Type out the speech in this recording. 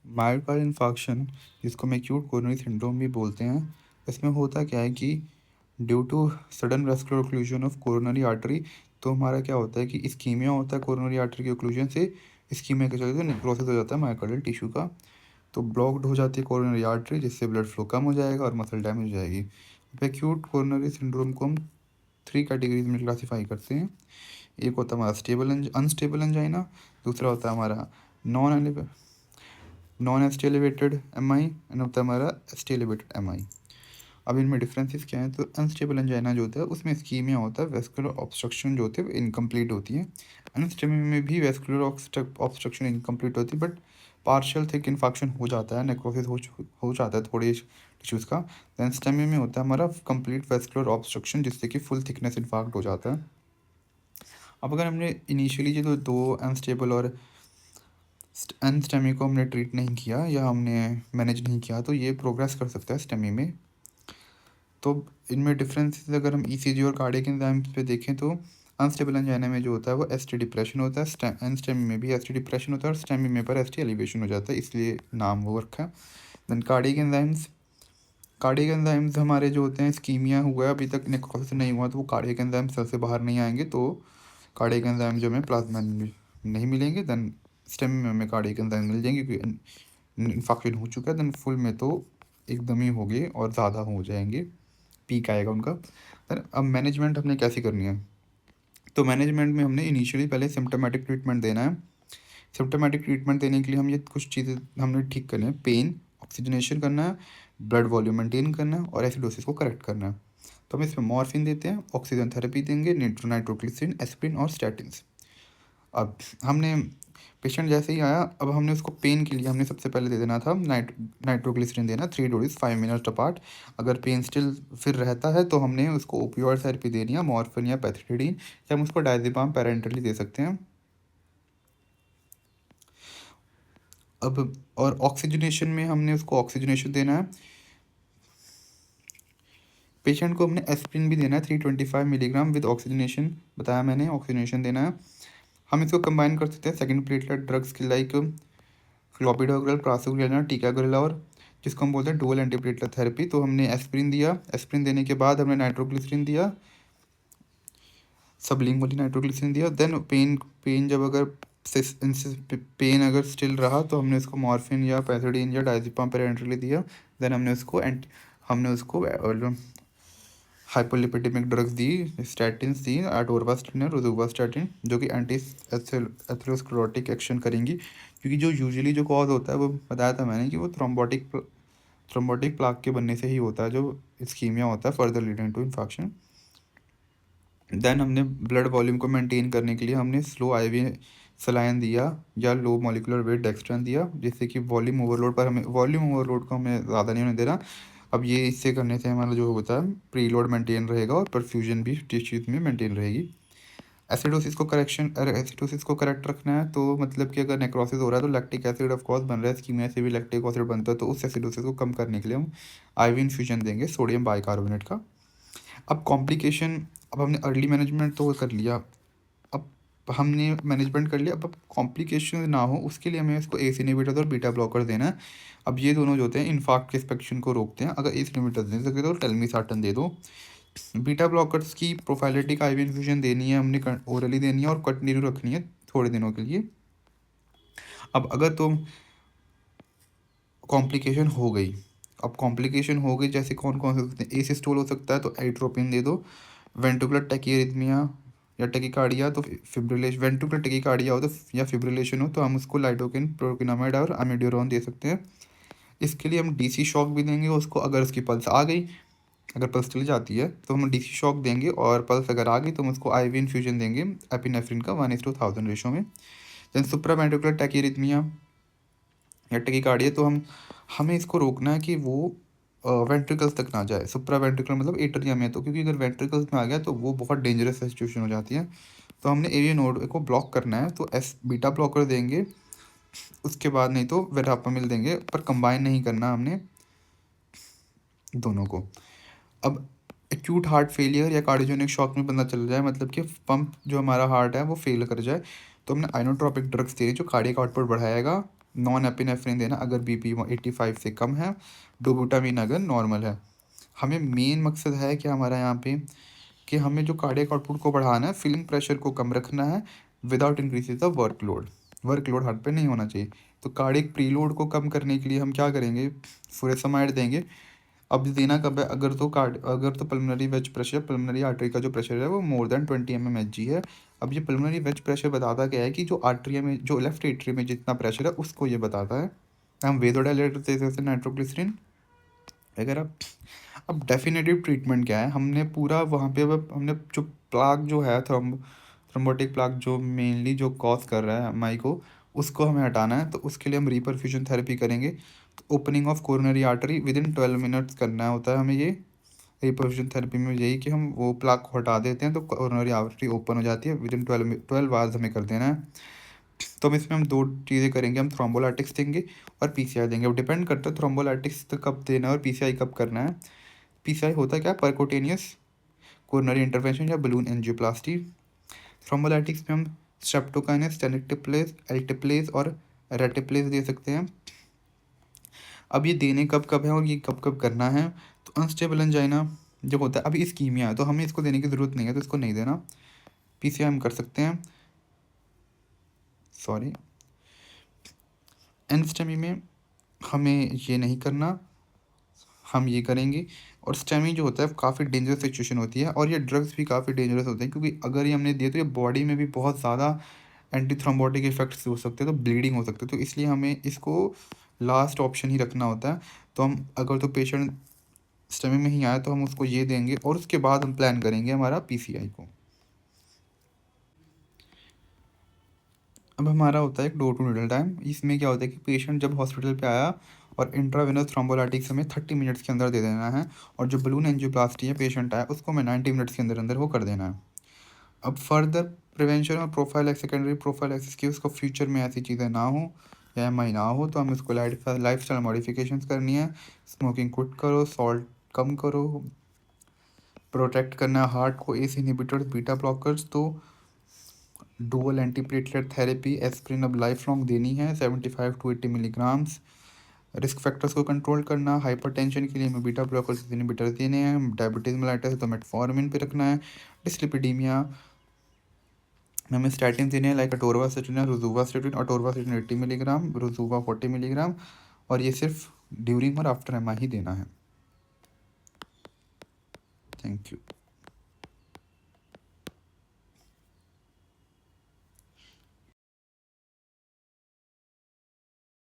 Myocardial infarction, जिसको हम acute coronary syndrome भी बोलते हैं, इसमें होता क्या है कि due to sudden vascular occlusion of coronary artery, तो हमारा क्या होता है कि इस्कीमिया होता है कोरोनरी आर्टरी के ओक्लूजन से। इस्कीमिया के चलते नेक्रोसिस हो जाता है मायोकार्डियल टिश्यू का, तो ब्लॉक्ड हो जाती है कोरोनरी आर्टरी, जिससे ब्लड फ्लो कम हो जाएगा और मसल डैमेज हो जाएगी। अब एक्यूट कोरोनरी सिंड्रोम को हम 3 कैटेगरीज में क्लासीफाई करते हैं। एक होता है हमारा स्टेबल अनस्टेबल एंजाइना, दूसरा होता है हमारा non S T elevated M I, and होता है हमारा S T elevated M I. अब इनमें डिफरेंसेस क्या हैं? तो अनस्टेबल एंजाइना जो होता है उसमें स्कीमिया होता है, वेस्कुलर ऑब्स्ट्रक्शन जो होती है इनकम्प्लीट होती है। अनस्टेबल में भी वेस्कुलर ऑब्स्ट्रक्शन इनकम्प्लीट होती है, बट पार्शियल थिक इन्फेक्शन हो जाता है, नेक्रोसिस हो जाता है थोड़े टिश्यूज़ का। दैन स्टेमी में होता है हमारा कंप्लीट वेस्कुलर ऑब्स्ट्रक्शन, जिससे कि फुल थिकनेस इन्फाक्ट हो जाता है। अब अगर हमने इनिशियली जो दो अनस्टेबल और स्टेमी को हमने ट्रीट नहीं किया या हमने मैनेज नहीं किया, तो ये प्रोग्रेस कर सकता है स्टेमी में। तो इनमें डिफरेंसेस अगर हम ईसीजी और कार्डियक एंजाइम्स पे देखें, तो अनस्टेबल एंजाइना में जो होता है वो एसटी डिप्रेशन होता है, एनस्टेमी में भी एसटी डिप्रेशन होता है, और स्टेमी में पर एसटी एलिवेशन हो जाता है, इसलिए नाम वो रखा है। देन कार्डियक एंजाइम्स हमारे जो होते हैं, स्कीमिया हुआ है अभी तक नेक्रोसिस नहीं हुआ, तो वो कार्डियक एंजाइम सेल से बाहर नहीं आएंगे, तो कार्डियक एंजाइम जो हमें प्लाज्मा में नहीं मिलेंगे। देन स्टेम में हमें कार्डियक एंजाइम मिल जाएंगे, क्योंकि इन्फेक्शन हो चुका है। देन फुल में तो एकदम ही हो गए और ज़्यादा हो जाएंगे, पीक आएगा उनका। देन अब मैनेजमेंट हमने कैसी करनी है? तो मैनेजमेंट में हमने इनिशियली पहले सिम्टोमेटिक ट्रीटमेंट देना है। सिम्टोमेटिक ट्रीटमेंट देने के लिए हम ये कुछ चीज़ें हमने ठीक करनी है। पेन, ऑक्सीजनेशन करना है, ब्लड वॉल्यूम मेंटेन करना है, और एसिडोसिस को करेक्ट करना है। तो हम इसमें मॉर्फिन देते हैं, ऑक्सीजन थेरेपी देंगे, नाइट्रोग्लिसरीन, एस्पिरिन और स्टैटिन्स। अब हमने पेशेंट जैसे ही आया, अब हमने उसको पेन के लिए हमने सबसे पहले दे देना था नाइट्रोग्लिसरीन देना, 3 डोजेस 5 मिनट अपार्ट। अगर पेन स्टिल फिर रहता है तो हमने उसको ओपियोइड थेरेपी देनी है, मॉर्फिन या पैथिडीन, या हम उसको डायज़ेपाम पेरेंटली दे सकते हैं। अब और ऑक्सीजनेशन में हमने उसको ऑक्सीजनेशन देना है। पेशेंट को हमने एस्पिरिन भी देना है 325 मिलीग्राम विद ऑक्सीजनेशन, बताया मैंने, ऑक्सीजनेशन देना है। हम इसको कंबाइन कर सकते हैं सेकंड प्लेटलेट ड्रग्स के लाइक क्लोपिडोग्रिल, प्रासोग्रिल, टीकाग्रिल, और जिसको हम बोलते हैं डुअल एंटीप्लेटलेट थेरेपी। तो हमने एस्पिरिन दिया, एस्पिरिन देने के बाद हमने नाइट्रोग्लिसरीन दिया, सबलिंगुअली नाइट्रोग्लिसरीन दिया। देन पेन जब अगर पेन अगर स्टिल रहा, तो हमने उसको मॉर्फिन या पैथिडीन या डायज़ेपाम पेरेंटली दिया। देन हमने उसको हाइपोलिपिडेमिक ड्रग्स दी, स्टैटिन्स दी, एटोरवास्टिन और रोजुवास्टैटिन, जो कि एंटी एथेरोस्क्लेरोटिक एक्शन करेंगी, क्योंकि जो यूजुअली जो कॉज होता है वो बताया था मैंने कि वो थ्रोम्बोटिक प्लाक के बनने से ही होता है, जो इस्कीमिया होता है further leading to infection. Then हमने ब्लड वॉल्यूम को मेंटेन करने के लिए हमने स्लो आईवी सलाइन दिया या लो मॉलिकुलर वेट डेक्स्ट्रन दिया, जिससे कि वॉल्यूम ओवरलोड को हमें ज़्यादा नहीं होने देना। अब ये इससे करने से हमारा जो होता है प्रीलोड मेंटेन रहेगा और परफ्यूजन भी टिश्यूज़ में मेंटेन रहेगी। एसिडोसिस को करेक्ट रखना है, तो मतलब कि अगर नेक्रोसिस हो रहा है तो लैक्टिक एसिड ऑफ कोर्स बन रहा है, स्कीमिया से भी लैक्टिक एसिड बनता है, तो उस एसिडोसिस को कम करने के लिए हम आईवी इन्फ्यूजन देंगे सोडियम बाइकार्बोनेट का। अब कॉम्प्लिकेशन, अब हमने अर्ली मैनेजमेंट तो कर लिया, अब हमने मैनेजमेंट कर लिया, अब कॉम्प्लिकेशन ना हो उसके लिए हमें इसको एस इनहिबिटर और बीटा ब्लॉकर देना है। अब ये दोनों जो होते हैं इन्फार्क्ट के स्पेक्शन को रोकते हैं। अगर एस इनहिबिटर दे सकते तो टेलमिसार्टन दे दो। बीटा ब्लॉकर्स की प्रोफाइलेटिक आईवी इन्फ्यूजन देनी है हमने, ओरली देनी है और कंटिन्यू रखनी है थोड़े दिनों के लिए। अब अगर तुम कॉम्प्लिकेशन हो गई, अब कॉम्प्लिकेशन हो गई जैसे कौन कौन से हो सकते हैं? एसिस्टोल हो सकता है, तो एट्रोपिन दे दो। वेंट्रिकुलर टैकीरिथमिया या टैकीकार्डिया, तो फिब्रिलेशन, वेंट्रिकुलर टैकीकार्डिया हो तो या फिब्रिलेशन हो तो हम उसको लाइडोकिन, प्रोकिनामाइड और अमिड्यूरोन दे सकते हैं। इसके लिए हम डीसी शॉक भी देंगे उसको, अगर उसकी पल्स आ गई, अगर पल्स चली जाती है तो हम डीसी शॉक देंगे, और पल्स अगर आ गई तो हम उसको आईवी इन्फ्यूजन देंगे एपिनेफ्रिन का 1:1000 रेशो में। देन सुप्रावेंट्रिकुलर टैकीरिथमिया या टैकीकार्डिया, तो हमें इसको रोकना है कि वो वेंट्रिकल्स तक ना जाए। सुप्रा वेंट्रिकुलर मतलब एट्रियम में, तो क्योंकि अगर वेंट्रिकल्स में आ गया तो वो बहुत डेंजरस सिचुएशन हो जाती है, तो हमने एरिया नोड को ब्लॉक करना है, तो एस बीटा ब्लॉकर देंगे। उसके बाद नहीं तो वेरापामिल देंगे, पर कंबाइन नहीं करना हमने दोनों को। अब एक्यूट हार्ट फेलियर या कार्डियोजेनिक शॉक में बंदा चल जाए, मतलब कि पंप जो हमारा हार्ट है वो फेल कर जाए, तो हमने आइनोट्रोपिक ड्रग्स दिए जो कार्डियक आउटपुट बढ़ाएगा, नॉन एपिनेफ्रिन देना अगर बीपी 85 से कम है, डोबुटामिन अगर नॉर्मल है। हमें मेन मकसद है कि हमारा यहाँ पे कि हमें जो कार्डियक आउटपुट को बढ़ाना है, फीलिंग प्रेशर को कम रखना है without increasing the workload. Workload heart पे नहीं होना चाहिए। तो कार्डियक प्रीलोड को कम करने के लिए हम क्या करेंगे, फुरेसमाइड देंगे। अब देना कब है, अगर तो pulmonary wedge pressure, pulmonary artery का जो प्रेशर है वो मोर देन 20 mmHg है। अब ये पल्मोनरी वेज प्रेशर बताता क्या है कि जो आर्टरी में, जो लेफ्ट एट्री में जितना प्रेशर है उसको ये बताता है। हम वेदोडाइलेटर दे सकते हैं, नाइट्रोग्लिसरीन वगैरह। अब डेफिनेटिव ट्रीटमेंट क्या है, हमने पूरा वहाँ पे अब हमने जो प्लाक जो है थ्रोम्बोटिक प्लाक जो मेनली जो कॉज कर रहा है एमआई को, उसको हमें हटाना है। तो उसके लिए हम रीपरफ्यूजन थेरेपी करेंगे। तो opening of coronary artery with in 12 minutes करना होता है हमें ये। रीपरफ्यूजन थेरेपी में यही कि हम वो प्लाक को हटा देते हैं तो कोरोनरी आर्टरी ओपन हो जाती है। विद इन 12 आवर्स हमें कर देना है। तो अब इसमें हम दो चीज़ें करेंगे, हम थ्रोम्बोलाइटिक्स देंगे और पीसीआई देंगे। अब डिपेंड करता है थ्रोम्बोलाइटिक्स तो कब देना है और पीसीआई कब करना है। पीसीआई होता क्या, परकोटेनियस कोरोनरी इंटरवेंशन या बलून एंजियोप्लास्टी। थ्रोम्बोलाइटिक्स में हम स्ट्रेप्टोकाइनेस, टेनेक्टिप्लेज, एल्टिप्लेज और रेटिप्लेज दे सकते हैं। अब ये देने कब कब है और ये कब कब करना है। तो अनस्टेबल एंजाइना जब होता है, अभी इस्कीमिया है तो हमें इसको देने की ज़रूरत नहीं है, तो इसको नहीं देना। पीसीआई हम कर सकते हैं, सॉरी। एनस्टेमी में हमें ये नहीं करना, हम ये करेंगे। और स्टेमी जो होता है काफ़ी डेंजरस सिचुएशन होती है और ये ड्रग्स भी काफ़ी डेंजरस होते हैं, क्योंकि अगर ये हमने दिए तो ये बॉडी में भी बहुत ज़्यादा एंटी थ्रोम्बोटिक इफेक्ट्स हो सकते हैं, तो ब्लीडिंग हो सकती है। तो इसलिए हमें इसको लास्ट ऑप्शन ही रखना होता है। तो हम अगर तो पेशेंट स्टेमी में ही आए तो हम उसको ये देंगे और उसके बाद हम प्लान करेंगे हमारा पीसीआई को। अब हमारा होता है एक डोर टू नीडल टाइम। इसमें क्या होता है कि पेशेंट जब हॉस्पिटल पे आया और इंट्रावेनस थ्रोम्बोलाइटिक्स हमें 30 मिनट्स के अंदर दे देना है, और जो बलून एंजियोप्लास्टी है पेशेंट आया उसको हमें 90 मिनट्स के अंदर अंदर वो कर देना है। अब फर्दर प्रिवेंशन और प्रोफाइलैक्सिस, सेकेंडरी प्रोफाइलैक्सिस की उसको फ्यूचर में ऐसी चीज़ें ना हो या एमआई ना हो, तो हमें उसको लाइफ स्टाइल मॉडिफिकेशंस करनी है। स्मोकिंग क्विट करो, सॉल्ट कम करो, प्रोटेक्ट करना है हार्ट को एस इनहिबिटर्स, बीटा ब्लॉकर्स। तो डुअल एंटीप्लेटलेट थेरेपी एस्प्रिन अब लाइफ लॉन्ग देनी है, 75 to 80 मिलीग्राम्स। रिस्क फैक्टर्स को कंट्रोल करना, हाइपरटेंशन के लिए हमें बीटा ब्लॉकर्स इनहिबिटर देने हैं। डायबिटीज़ मेलाइटिस है तो मेटफॉर्मिन पे रखना है। डिस्लिपिडीमिया में हमें स्टैटिन देने हैं, like atorvastatin, rosuvastatin. Atorvastatin 80 milligram, rosuva 40 milligram. और ये सिर्फ ड्यूरिंग और आफ्टर एमआई ही देना है। Thank you.